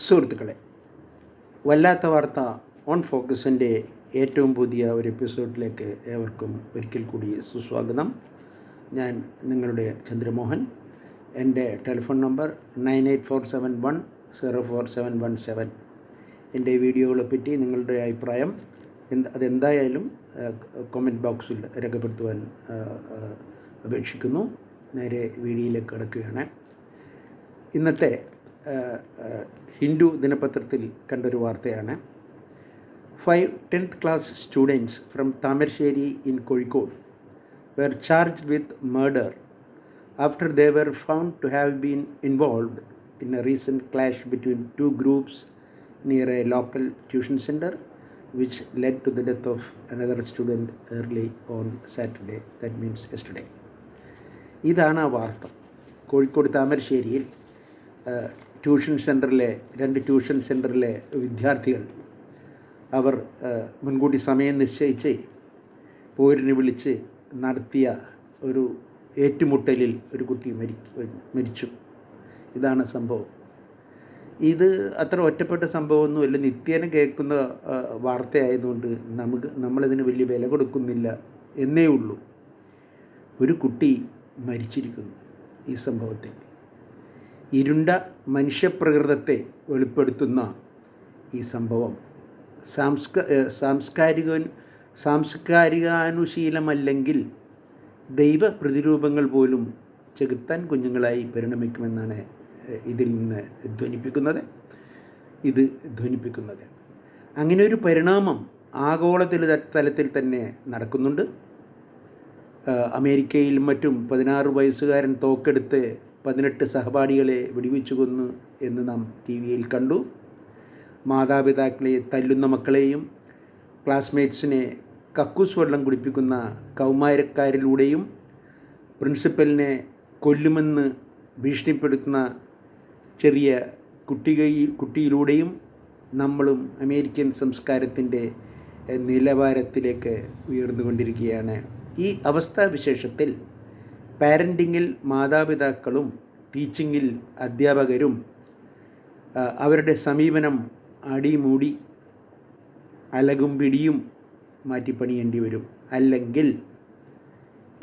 സുഹൃത്തുക്കളെ, വല്ലാത്ത വാർത്ത ഓൺ ഫോക്കസിൻ്റെ ഏറ്റവും പുതിയ ഒരു എപ്പിസോഡിലേക്ക് ഏവർക്കും ഒരിക്കൽ കൂടി സുസ്വാഗതം. ഞാൻ നിങ്ങളുടെ ചന്ദ്രമോഹൻ. എൻ്റെ ടെലിഫോൺ നമ്പർ 9847104717. എൻ്റെ വീഡിയോകളെ പറ്റി നിങ്ങളുടെ അഭിപ്രായം അതെന്തായാലും കമൻറ്റ് ബോക്സിൽ രേഖപ്പെടുത്തുവാൻ അപേക്ഷിക്കുന്നു. നേരെ വീഡിയോയിലേക്ക് കിടക്കുകയാണ്. ഇന്നത്തെ ഹിന്ദു ദിനപത്രത്തിൽ കണ്ടൊരു വാർത്തയാണ്. 5 10th class students from Tamarsheri in Kozhikode were charged with murder after they were found to have been involved in a recent clash between two groups near a local tuition center, which led to the death of another student early on Saturday, that means yesterday. ഇതാണ് ആ വാർത്ത. കോഴിക്കോട് താമരശ്ശേരിയിൽ രണ്ട് tuition സെൻറ്ററിലെ വിദ്യാർത്ഥികൾ അവർ മുൻകൂട്ടി സമയം നിശ്ചയിച്ച് പോരിന് വിളിച്ച് നടത്തിയ ഒരു ഏറ്റുമുട്ടലിൽ ഒരു കുട്ടി മരിച്ചു. ഇതാണ് സംഭവം. ഇത് അത്ര ഒറ്റപ്പെട്ട സംഭവമൊന്നുമല്ല, നിത്യേന കേൾക്കുന്ന വാർത്തയായതുകൊണ്ട് നമ്മളിതിന് വലിയ വില കൊടുക്കുന്നില്ല എന്നേ ഉള്ളൂ. ഒരു കുട്ടി മരിച്ചിരിക്കുന്നു. ഈ സംഭവത്തിൽ ഇരുണ്ട മനുഷ്യപ്രകൃതത്തെ വെളിപ്പെടുത്തുന്ന ഈ സംഭവം സാംസ്കാരികാനുശീലമല്ലെങ്കിൽ ദൈവ പ്രതിരൂപങ്ങൾ പോലും ചെകുത്താൻ കുഞ്ഞുങ്ങളായി പരിണമിക്കുമെന്നാണ് ഇതിൽ നിന്ന് ധ്വനിപ്പിക്കുന്നത്. അങ്ങനെ ഒരു പരിണാമം ആഗോള തലത്തിൽ തന്നെ നടക്കുന്നുണ്ട്. അമേരിക്കയിലും മറ്റും 16 വയസ്സുകാരൻ തോക്കെടുത്ത് 18 സഹപാഠികളെ വെടിവെച്ചു കൊന്നു എന്ന് നാം TV-യിൽ കണ്ടു. മാതാപിതാക്കളെ തല്ലുന്ന മക്കളെയും ക്ലാസ്മേറ്റ്സിനെ കക്കൂസ് വെള്ളം കുടിപ്പിക്കുന്ന കൗമാരക്കാരിലൂടെയും പ്രിൻസിപ്പലിനെ കൊല്ലുമെന്ന് ഭീഷണിപ്പെടുത്തുന്ന ചെറിയ കുട്ടിയിലൂടെയും നമ്മളും അമേരിക്കൻ സംസ്കാരത്തിൻ്റെ നിലവാരത്തിലേക്ക് ഉയർന്നുകൊണ്ടിരിക്കുകയാണ്. ഈ അവസ്ഥാവിശേഷത്തിൽ പാരൻറ്റിങ്ങിൽ മാതാപിതാക്കളും ടീച്ചിങ്ങിൽ അധ്യാപകരും അവരുടെ സമീപനം അടിമൂടി അലകും പിടിയും മാറ്റിപ്പണിയേണ്ടി വരും. അല്ലെങ്കിൽ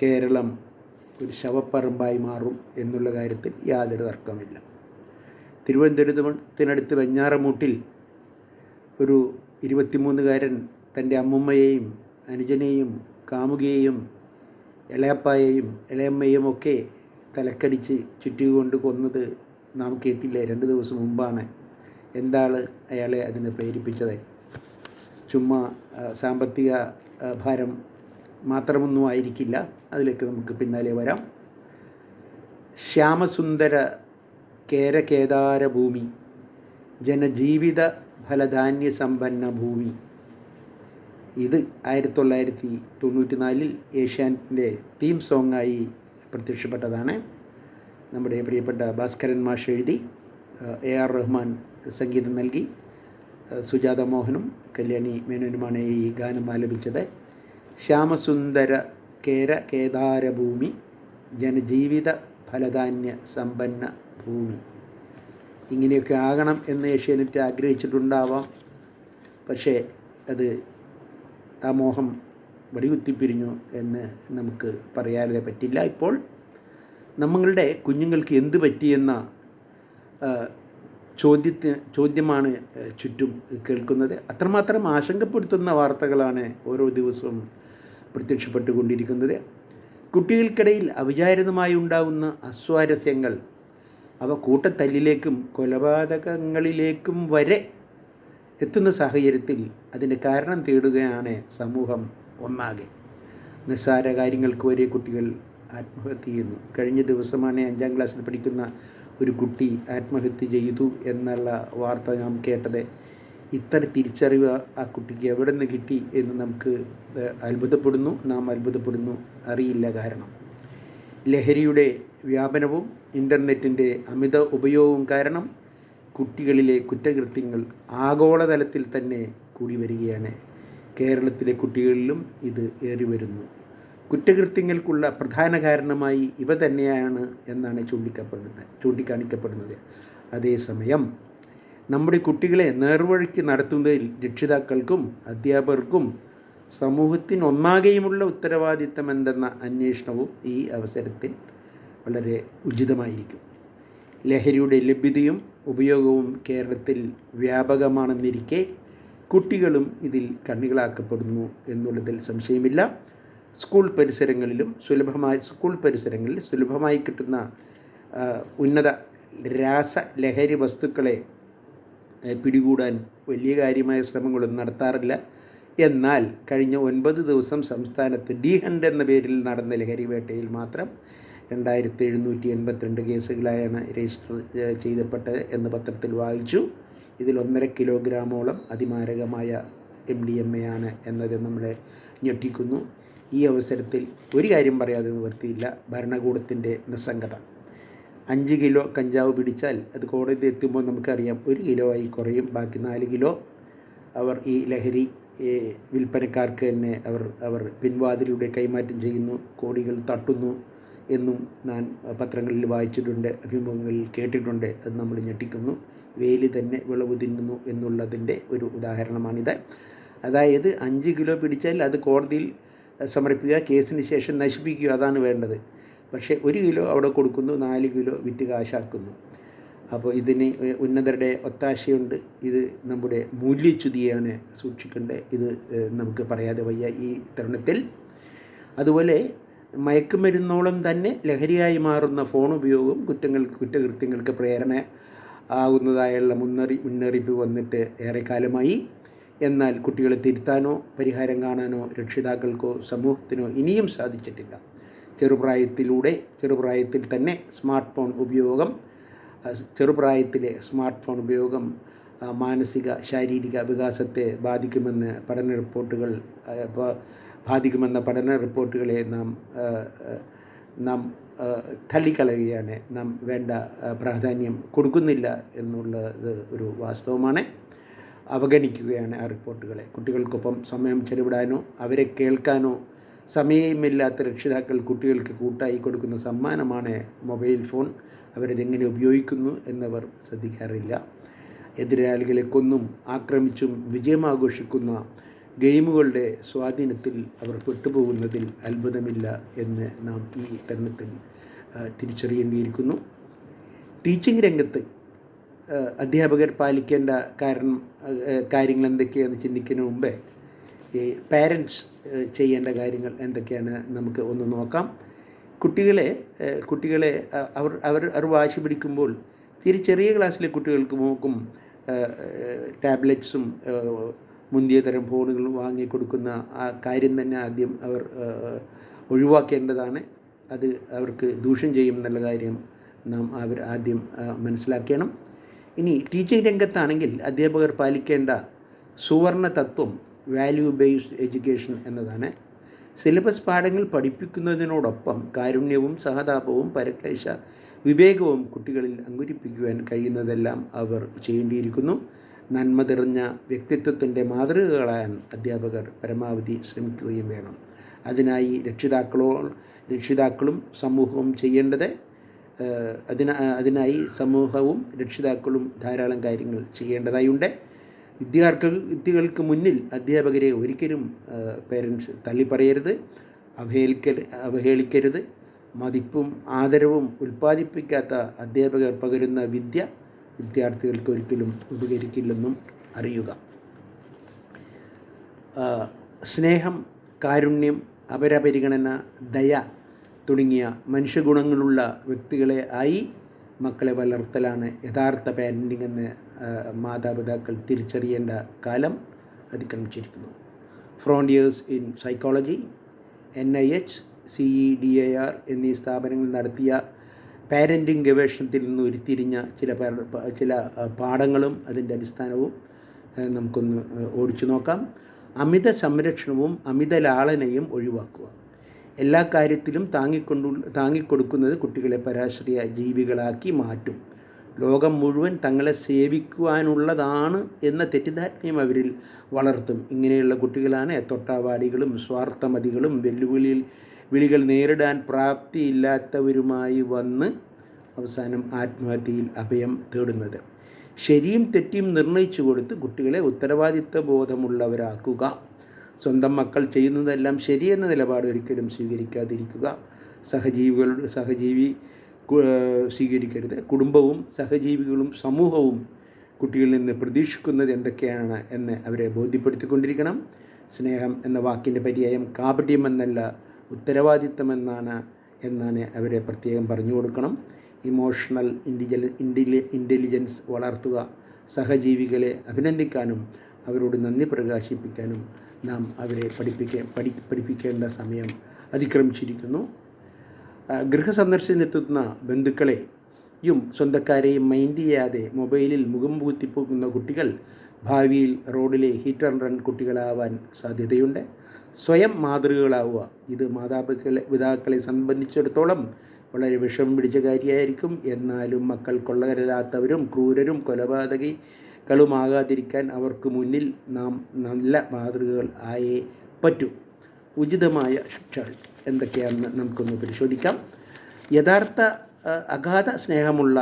കേരളം ഒരു ശവപ്പറമ്പായി മാറും എന്നുള്ള കാര്യത്തിൽ യാതൊരു തർക്കമില്ല. തിരുവനന്തപുരത്തിനടുത്ത് വെഞ്ഞാറമൂട്ടിൽ ഒരു 23-കാരൻ തൻ്റെ അമ്മുമ്മയെയും അനുജനെയും കാമുകിയെയും ഇളയപ്പായെയും ഇളയമ്മയും ഒക്കെ തലക്കടിച്ച് ചുറ്റുകൊണ്ട് കൊന്നത് നാം കേട്ടില്ലേ? 2 ദിവസം മുമ്പാണ്. എന്താണ് അയാളെ അതിന് പ്രേരിപ്പിച്ചത്? ചുമ്മാ സാമ്പത്തിക ഭാരം മാത്രമൊന്നും ആയിരിക്കില്ല. അതിലേക്ക് നമുക്ക് പിന്നാലെ വരാം. ശ്യാമസുന്ദര കേരകേദാര ഭൂമി, ജനജീവിത ഫലധാന്യ സമ്പന്ന ഭൂമി. ഇത് 1994 ഏഷ്യാനെറ്റിൻ്റെ തീം സോങ്ങായി പ്രത്യക്ഷപ്പെട്ടതാണ്. നമ്മുടെ പ്രിയപ്പെട്ട ഭാസ്കരൻ മാഷ് എഴുതി, AR റഹ്മാൻ സംഗീതം നൽകി, സുജാത മോഹനും കല്യാണി മേനോനുമാണ് ഈ ഗാനം ആലപിച്ചത്. ശ്യാമസുന്ദര കേദാര ഭൂമി, ജനജീവിത ഫലധാന്യ സമ്പന്ന ഭൂമി. ഇങ്ങനെയൊക്കെ ആകണം എന്ന് ഏഷ്യാനെറ്റ് ആഗ്രഹിച്ചിട്ടുണ്ടാവാം. പക്ഷേ അത് ആ മോഹം വടികുത്തിപ്പിരിഞ്ഞു എന്ന് നമുക്ക് പറയാതെ പറ്റില്ല. ഇപ്പോൾ നമ്മളുടെ കുഞ്ഞുങ്ങൾക്ക് എന്ത് പറ്റിയെന്ന ചോദ്യമാണ് ചുറ്റും കേൾക്കുന്നത്. അത്രമാത്രം ആശങ്കപ്പെടുത്തുന്ന വാർത്തകളാണ് ഓരോ ദിവസവും പ്രത്യക്ഷപ്പെട്ടുകൊണ്ടിരിക്കുന്നത്. കുട്ടികൾക്കിടയിൽ അവിചാരിതമായി ഉണ്ടാകുന്ന അസ്വാരസ്യങ്ങൾ അവ കൂട്ടത്തല്ലിലേക്കും കൊലപാതകങ്ങളിലേക്കും വരെ എത്തുന്ന സാഹചര്യത്തിൽ അതിൻ്റെ കാരണം തേടുകയാണ് സമൂഹം ഒന്നാകെ. നിസ്സാര കാര്യങ്ങൾക്ക് വരെ കുട്ടികൾ ആത്മഹത്യ ചെയ്യുന്നു. കഴിഞ്ഞ ദിവസമാണ് 5ാം ക്ലാസ്സിൽ പഠിക്കുന്ന ഒരു കുട്ടി ആത്മഹത്യ ചെയ്തു എന്നുള്ള വാർത്ത നാം കേട്ടത്. ഇത്ര തിരിച്ചറിവ് ആ കുട്ടിക്ക് എവിടെ നിന്ന് കിട്ടി എന്ന് നാം അത്ഭുതപ്പെടുന്നു. അറിയില്ല. കാരണം ലഹരിയുടെ വ്യാപനവും ഇൻ്റർനെറ്റിൻ്റെ അമിത ഉപയോഗവും കാരണം കുട്ടികളിലെ കുറ്റകൃത്യങ്ങൾ ആഗോളതലത്തിൽ തന്നെ കൂടി വരികയാണ്. കേരളത്തിലെ കുട്ടികളിലും ഇത് ഏറി വരുന്നു. കുറ്റകൃത്യങ്ങൾക്കുള്ള പ്രധാന കാരണമായി ഇവ തന്നെയാണ് എന്നാണ് ചൂണ്ടിക്കാണിക്കപ്പെടുന്നത്. അതേസമയം നമ്മുടെ കുട്ടികളെ നേർവഴിക്ക് നടത്തുന്നതിൽ രക്ഷിതാക്കൾക്കും അധ്യാപകർക്കും സമൂഹത്തിനൊന്നാകെയുമുള്ള ഉത്തരവാദിത്തം എന്തെന്ന അന്വേഷണവും ഈ അവസരത്തിൽ വളരെ ഉചിതമായിരിക്കും. ലഹരിയുടെ ലഭ്യതയും ഉപയോഗവും കേരളത്തിൽ വ്യാപകമാണെന്നിരിക്കെ കുട്ടികളും ഇതിൽ കണ്ണികളാക്കപ്പെടുന്നു എന്നുള്ളതിൽ സംശയമില്ല. സ്കൂൾ പരിസരങ്ങളിൽ സുലഭമായി കിട്ടുന്ന ഉന്നത രാസലഹരി വസ്തുക്കളെ പിടികൂടാൻ വലിയ കാര്യമായ ശ്രമങ്ങളൊന്നും നടത്താറില്ല. എന്നാൽ കഴിഞ്ഞ 9 ദിവസം സംസ്ഥാനത്ത് ഡി-ഹണ്ട് എന്ന പേരിൽ നടന്ന ലഹരി വേട്ടയിൽ മാത്രം 2782 കേസുകളായാണ് രജിസ്റ്റർ ചെയ്യപ്പെട്ടത് എന്ന് പത്രത്തിൽ വായിച്ചു. ഇതിൽ 1.5 കിലോഗ്രാമോളം അതിമാരകമായ MDMA ആണ് എന്നത് നമ്മളെ ഞെട്ടിക്കുന്നു. ഈ അവസരത്തിൽ ഒരു കാര്യം പറയാതെ നിവൃത്തിയില്ല, ഭരണകൂടത്തിൻ്റെ നിസ്സംഗത. 5 കിലോ കഞ്ചാവ് പിടിച്ചാൽ അത് കോടതി എത്തുമ്പോൾ നമുക്കറിയാം 1 കിലോ ആയി കുറയും. ബാക്കി 4 കിലോ അവർ ഈ ലഹരി വിൽപ്പനക്കാർക്ക് തന്നെ അവർ പിൻവാതിലൂടെ കൈമാറ്റം ചെയ്യുന്നു, കോടികൾ തട്ടുന്നു എന്നും ഞാൻ പത്രങ്ങളിൽ വായിച്ചിട്ടുണ്ട്, അഭിമുഖങ്ങളിൽ കേട്ടിട്ടുണ്ട്. അത് നമ്മൾ ഞെട്ടിക്കുന്നു. വേലി തന്നെ വിളവ് തിന്നുന്നു എന്നുള്ളതിൻ്റെ ഒരു ഉദാഹരണമാണിത്. അതായത് 5 കിലോ പിടിച്ചാൽ അത് കോടതിയിൽ സമർപ്പിക്കുക, കേസിന് ശേഷം നശിപ്പിക്കുക, അതാണ് വേണ്ടത്. പക്ഷേ 1 കിലോ അവിടെ കൊടുക്കുന്നു, 4 കിലോ വിറ്റ് കാശാക്കുന്നു. അപ്പോൾ ഇതിന് ഉന്നതരുടെ ഒത്താശയുണ്ട്. ഇത് നമ്മുടെ മൂല്യച്യുതിയാണ് സൂക്ഷിക്കേണ്ടത്. ഇത് നമുക്ക് പറയാതെ വയ്യ ഈ തരുണത്തിൽ. അതുപോലെ മയക്കുമരുന്നോളം തന്നെ ലഹരിയായി മാറുന്ന ഫോൺ ഉപയോഗം കുറ്റകൃത്യങ്ങൾക്ക് പ്രേരണ ആകുന്നതായുള്ള മുന്നറിയിപ്പ് വന്നിട്ട് ഏറെക്കാലമായി. എന്നാൽ കുട്ടികളെ തിരുത്താനോ പരിഹാരം കാണാനോ രക്ഷിതാക്കൾക്കോ സമൂഹത്തിനോ ഇനിയും സാധിച്ചിട്ടില്ല. ചെറുപ്രായത്തിൽ തന്നെ ചെറുപ്രായത്തിലെ സ്മാർട്ട് ഫോൺ ഉപയോഗം മാനസിക ശാരീരിക വികാസത്തെ ബാധിക്കുമെന്ന പഠന റിപ്പോർട്ടുകളെ നാം തള്ളിക്കളയുകയാണ്. നാം വേണ്ട പ്രാധാന്യം കൊടുക്കുന്നില്ല എന്നുള്ളത് ഒരു വാസ്തവമാണ്. അവഗണിക്കുകയാണ് ആ റിപ്പോർട്ടുകളെ. കുട്ടികൾക്കൊപ്പം സമയം ചെലവിടാനോ അവരെ കേൾക്കാനോ സമയമില്ലാത്ത രക്ഷിതാക്കൾ കുട്ടികൾക്ക് കൂട്ടായി കൊടുക്കുന്ന സമ്മാനമാണ് മൊബൈൽ ഫോൺ. അവരതെങ്ങനെ ഉപയോഗിക്കുന്നു എന്നവർ ശ്രദ്ധിക്കാറില്ല. എതിരാളികളെ കൊന്നും ആക്രമിച്ചും വിജയമാഘോഷിക്കുന്ന ഗെയിമുകളുടെ സ്വാധീനത്തിൽ അവർ പെട്ടുപോകുന്നതിൽ അത്ഭുതമില്ല എന്ന് നാം ഈ തരുണത്തിൽ തിരിച്ചറിയേണ്ടിയിരിക്കുന്നു. ടീച്ചിങ് രംഗത്ത് അധ്യാപകർ പാലിക്കേണ്ട കാര്യങ്ങൾ എന്തൊക്കെയാണെന്ന് ചിന്തിക്കുന്നതിന് മുമ്പേ ഈ പാരൻസ് ചെയ്യേണ്ട കാര്യങ്ങൾ എന്തൊക്കെയാണ് നമുക്ക് ഒന്ന് നോക്കാം. കുട്ടികളെ അവർ വാശി പിടിക്കുമ്പോൾ ചെറിയ ക്ലാസ്സിലെ കുട്ടികൾക്കും ടാബ്ലറ്റ്സും മുന്തിയ തരം ഫോണുകളും വാങ്ങിക്കൊടുക്കുന്ന ആ കാര്യം തന്നെ ആദ്യം അവർ ഒഴിവാക്കേണ്ടതാണ്. അത് അവർക്ക് ദൂഷ്യം ചെയ്യുമെന്നുള്ള കാര്യം അവർ ആദ്യം മനസ്സിലാക്കണം. ഇനി ടീച്ചിങ് രംഗത്താണെങ്കിൽ അധ്യാപകർ പാലിക്കേണ്ട സുവർണ തത്വം വാല്യൂ ബേസ്ഡ് എഡ്യൂക്കേഷൻ എന്നതാണ്. സിലബസ് പാഠങ്ങൾ പഠിപ്പിക്കുന്നതിനോടൊപ്പം കാരുണ്യവും സഹതാപവും പരക്ലേശ വിവേകവും കുട്ടികളിൽ അങ്കുരിപ്പിക്കുവാൻ കഴിയുന്നതെല്ലാം അവർ ചെയ്യേണ്ടിയിരിക്കുന്നു. നന്മ നിറഞ്ഞ വ്യക്തിത്വത്തിൻ്റെ മാതൃകകളാൻ അധ്യാപകർ പരമാവധി ശ്രമിക്കുകയും വേണം. അതിനായി രക്ഷിതാക്കളും സമൂഹവും ചെയ്യേണ്ടത് അതിനായി സമൂഹവും രക്ഷിതാക്കളും ധാരാളം കാര്യങ്ങൾ ചെയ്യേണ്ടതായുണ്ട്. വിദ്യാർത്ഥികൾക്ക് മുന്നിൽ അധ്യാപകരെ ഒരിക്കലും പേരൻസ് തള്ളിപ്പറയരുത്, അവഹേളിക്കരുത്. മതിപ്പും ആദരവും ഉൽപ്പാദിപ്പിക്കാത്ത അധ്യാപകർ പകരുന്ന വിദ്യ വിദ്യാർത്ഥികൾക്ക് ഒരിക്കലും ഉപകരിക്കില്ലെന്നും അറിയുക. സ്നേഹം, കാരുണ്യം, അപരപരിഗണന, ദയ തുടങ്ങിയ മനുഷ്യഗുണങ്ങളുള്ള വ്യക്തികളെ ആയി മക്കളെ വളർത്തലാണ് യഥാർത്ഥ പാരൻറ്റിംഗ് എന്ന് മാതാപിതാക്കൾ തിരിച്ചറിയേണ്ട കാലം അതിക്രമിച്ചിരിക്കുന്നു. Frontiers in psychology, NIH, CEDAR എന്നീ സ്ഥാപനങ്ങൾ നടത്തിയ പാരൻറ്റിംഗ് ഗവേഷണത്തിൽ നിന്ന് ഉരുത്തിരിഞ്ഞ ചില പാഠങ്ങളും അതിൻ്റെ അടിസ്ഥാനവും നമുക്കൊന്ന് ഓടിച്ചു നോക്കാം. അമിത സംരക്ഷണവും അമിത ലാളനയും ഒഴിവാക്കുക. എല്ലാ കാര്യത്തിലും താങ്ങിക്കൊടുക്കുന്നത് കുട്ടികളെ പരാശ്രയ ജീവികളാക്കി മാറ്റും. ലോകം മുഴുവൻ തങ്ങളെ സേവിക്കുവാനുള്ളതാണ് എന്ന തെറ്റിദ്ധാരണയും അവരിൽ വളർത്തും. ഇങ്ങനെയുള്ള കുട്ടികളാണ് തൊട്ടാവാടികളും സ്വാർത്ഥമതികളും വിളികൾ നേരിടാൻ പ്രാപ്തിയില്ലാത്തവരുമായി വന്ന് അവസാനം ആത്മഹത്യയിൽ അഭയം തേടുന്നത്. ശരിയും തെറ്റിയും നിർണയിച്ചു കൊടുത്ത് കുട്ടികളെ ഉത്തരവാദിത്വ ബോധമുള്ളവരാക്കുക. സ്വന്തം മക്കൾ ചെയ്യുന്നതെല്ലാം ശരിയെന്ന നിലപാട് ഒരിക്കലും സ്വീകരിക്കാതിരിക്കുക. സഹജീവി സ്വീകരിക്കരുത്. കുടുംബവും സഹജീവികളും സമൂഹവും കുട്ടികളിൽ നിന്ന് പ്രതീക്ഷിക്കുന്നത് എന്തൊക്കെയാണ് എന്ന് അവരെ ബോധ്യപ്പെടുത്തിക്കൊണ്ടിരിക്കണം. സ്നേഹം എന്ന വാക്കിൻ്റെ പര്യായം കാപട്യമെന്നല്ല ഉത്തരവാദിത്തമെന്നാണ് അവരെ പ്രത്യേകം പറഞ്ഞു കൊടുക്കണം. ഇമോഷണൽ ഇൻ്റലിജൻസ് വളർത്തുക. സഹജീവികളെ അഭിനന്ദിക്കാനും അവരോട് നന്ദി പ്രകാശിപ്പിക്കാനും നാം അവരെ പഠിപ്പിക്കേണ്ട സമയം അതിക്രമിച്ചിരിക്കുന്നു. ഗൃഹസന്ദർശനത്തിനെത്തുന്ന ബന്ധുക്കളെയും സ്വന്തക്കാരെയും മൈൻഡ് ചെയ്യാതെ മൊബൈലിൽ മുഖം കുത്തിപ്പോകുന്ന കുട്ടികൾ ഭാവിയിൽ റോഡിലെ ഹിറ്റ് ആൻഡ് റൺ കുട്ടികളാവാൻ സാധ്യതയുണ്ട്. സ്വയം മാതൃകകളാവുക. ഇത് പിതാക്കളെ സംബന്ധിച്ചിടത്തോളം വളരെ വിഷമം പിടിച്ച കാര്യമായിരിക്കും. എന്നാലും മക്കൾ കൊള്ളരുതാത്തവരും ക്രൂരരും കൊലപാതകികളുമാകാതിരിക്കാൻ അവർക്ക് മുന്നിൽ നാം നല്ല മാതൃകകൾ ആയേ പറ്റൂ. ഉചിതമായ ശിക്ഷകൾ എന്തൊക്കെയാണെന്ന് നമുക്കൊന്ന് പരിശോധിക്കാം. യഥാർത്ഥ അഗാധ സ്നേഹമുള്ള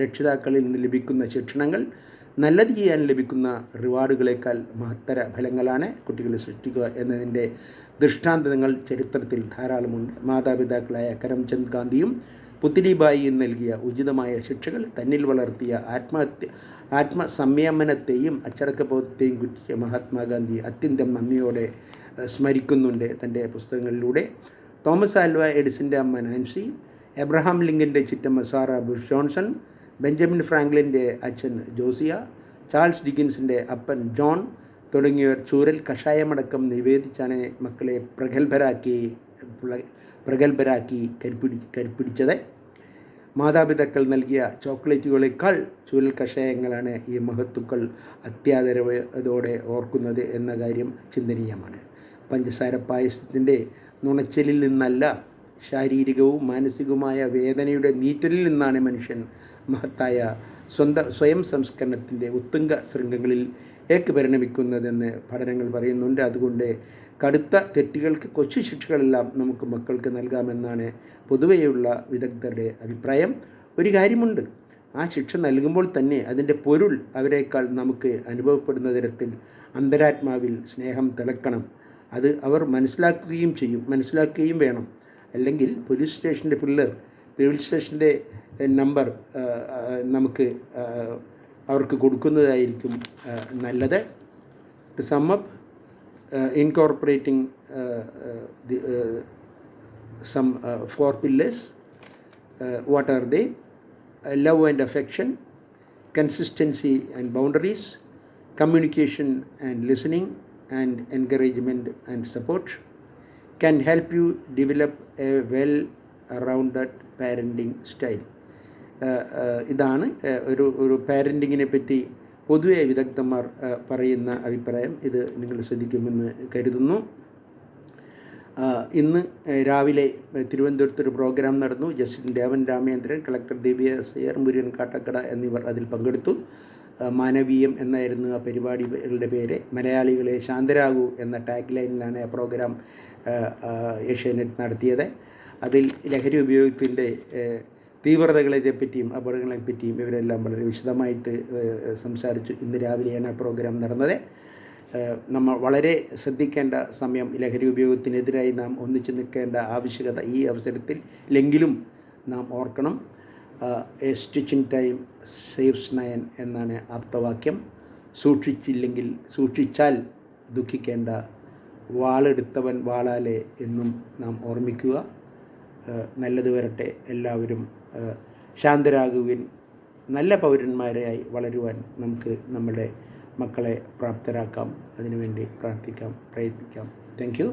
രക്ഷിതാക്കളിൽ നിന്ന് ലഭിക്കുന്ന ശിക്ഷണങ്ങൾ നല്ലത് ചെയ്യാൻ ലഭിക്കുന്ന റിവാർഡുകളേക്കാൾ മഹത്തര ഫലങ്ങളാണ് കുട്ടികളെ സൃഷ്ടിക്കുക എന്നതിൻ്റെ ദൃഷ്ടാന്തങ്ങൾ ചരിത്രത്തിൽ ധാരാളമുണ്ട്. മാതാപിതാക്കളായ കരംചന്ദ് ഗാന്ധിയും പുത്ലിബായിയും നൽകിയ ഉചിതമായ ശിക്ഷകൾ തന്നിൽ വളർത്തിയ ആത്മസംയമനത്തെയും അച്ചടക്കബോധത്തെയും കുറിച്ച് മഹാത്മാഗാന്ധി അത്യന്തം നന്ദിയോടെ സ്മരിക്കുന്നുണ്ട് തൻ്റെ പുസ്തകങ്ങളിലൂടെ. തോമസ് ആൽവ എഡിസൻ്റെ അമ്മ നാൻസി, എബ്രഹാം ലിങ്കൻ്റെ ചിറ്റമ്മ സാറ ബുഷ് ജോൺസൺ, ബെഞ്ചമിൻ ഫ്രാങ്ക്ലിൻ്റെ അച്ഛൻ ജോസിയ, ചാൾസ് ഡിക്കിൻസിൻ്റെ അപ്പൻ ജോൺ തുടങ്ങിയവർ ചൂരൽ കഷായമടക്കം നിവേദിച്ചാണ് മക്കളെ പ്രഗത്ഭരാക്കി കരുപ്പിടിച്ചത്. മാതാപിതാക്കൾ നൽകിയ ചോക്ലേറ്റുകളേക്കാൾ ചൂരൽ കഷായങ്ങളാണ് ഈ മഹത്തുക്കൾ അത്യാദരവോടെ ഓർക്കുന്നത് എന്ന കാര്യം ചിന്തനീയമാണ്. പഞ്ചസാര പായസത്തിൻ്റെ നുണച്ചലിൽ നിന്നല്ല, ശാരീരികവും മാനസികവുമായ വേദനയുടെ നീറ്റലിൽ നിന്നാണ് മനുഷ്യൻ മഹത്തായ സ്വയം സംസ്കരണത്തിൻ്റെ ഉത്തുംഗ ശൃംഖങ്ങളിൽ പരിണമിക്കുന്നതെന്ന് പഠനങ്ങൾ പറയുന്നുണ്ട്. അതുകൊണ്ട് കടുത്ത തെറ്റുകൾക്ക് കൊച്ചു ശിക്ഷകളെല്ലാം നമുക്ക് മക്കൾക്ക് നൽകാമെന്നാണ് പൊതുവെയുള്ള വിദഗ്ധരുടെ അഭിപ്രായം. ഒരു കാര്യമുണ്ട്, ആ ശിക്ഷ നൽകുമ്പോൾ തന്നെ അതിൻ്റെ പൊരുൾ അവരെക്കാൾ നമുക്ക് അനുഭവപ്പെടുന്ന തരത്തിൽ അന്തരാത്മാവിൽ സ്നേഹം തിളക്കണം. അത് അവർ മനസ്സിലാക്കുകയും വേണം. അല്ലെങ്കിൽ പോലീസ് സ്റ്റേഷൻ്റെ നമ്പർ നമുക്ക് അവർക്ക് കൊടുക്കുന്നതായിരിക്കും നല്ലത്. To sum up, incorporating some 4 pillars. What are they? Love and affection, consistency and boundaries, communication and listening, and encouragement and support can help you develop a well-rounded parenting style. ഇതാണ് ഒരു പാരൻറ്റിങ്ങിനെ പറ്റി പൊതുവെ വിദഗ്ധന്മാർ പറയുന്ന അഭിപ്രായം. ഇത് നിങ്ങൾ ശ്രദ്ധിക്കുമെന്ന് കരുതുന്നു. ഇന്ന് രാവിലെ തിരുവനന്തപുരത്തൊരു പ്രോഗ്രാം നടന്നു. ജസ്റ്റിൻ ദേവൻ രാമേന്ദ്രൻ, കളക്ടർ ദിവ്യ സയ്യർ, മുരുകൻ കാട്ടക്കട എന്നിവർ അതിൽ പങ്കെടുത്തു. മാനവീയം എന്നായിരുന്നു ആ പരിപാടികളുടെ പേര്. മലയാളികളെ ശാന്തരാകൂ എന്ന ടാഗ് ലൈനിലാണ് ആ പ്രോഗ്രാം ഏഷ്യാനെറ്റ് നടത്തിയത്. അതിൽ ലഹരി ഉപയോഗത്തിൻ്റെ തീവ്രതകളെപ്പറ്റിയും അപകടങ്ങളെപ്പറ്റിയും ഇവരെല്ലാം വളരെ വിശദമായിട്ട് സംസാരിച്ചു. ഇന്ന് രാവിലെയാണ് ആ പ്രോഗ്രാം നടന്നത്. നമ്മൾ വളരെ ശ്രദ്ധിക്കേണ്ട സമയം, ലഹരി ഉപയോഗത്തിനെതിരായി നാം ഒന്നിച്ചു നിൽക്കേണ്ട ആവശ്യകത ഈ അവസരത്തിലെങ്കിലും നാം ഓർക്കണം. A stitch in time saves 9 എന്നാണ് ആപ്തവാക്യം. സൂക്ഷിച്ചാൽ ദുഃഖിക്കേണ്ട, വാളെടുത്തവൻ വാളാലെ എന്നും നാം ഓർമ്മിക്കുക. നല്ലത് വരട്ടെ. എല്ലാവരും ശാന്തരാകുവിൻ. നല്ല പൗരന്മാരായി വളരുവാൻ നമുക്ക് നമ്മുടെ മക്കളെ പ്രാപ്തരാക്കാം. അതിനുവേണ്ടി പ്രാർത്ഥിക്കാം, പ്രയത്നിക്കാം. Thank you.